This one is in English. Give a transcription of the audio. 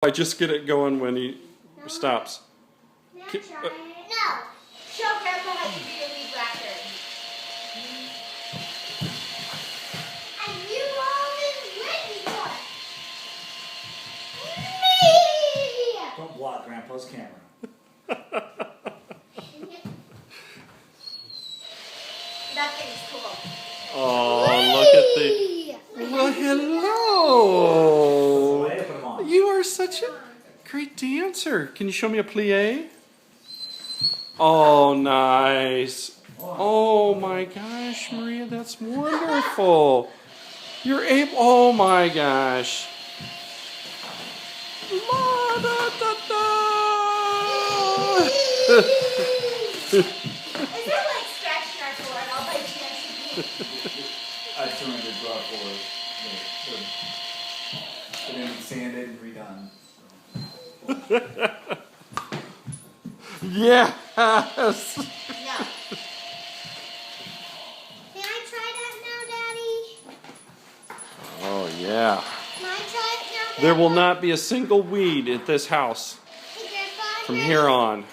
I just get it going when he stops. No. Show Grandpa how to do your weed whacker. And you always waiting for me. Don't block Grandpa's camera. That thing's cool. Oh, look at the... Well, hello. Put him on. You are such a great dancer. Can you show me a plie? Oh, nice. Oh my gosh, Maria, that's wonderful. You're able. Oh my gosh. La, da, da, da. Is that like scratching our floor all by chance? I turned the draw forward. It's been sanded and redone. Yes. No. Can I try that now, Daddy? Oh yeah. Can I try it now, Daddy? There will not be a single weed at this house Hey, Grandpa, from here on.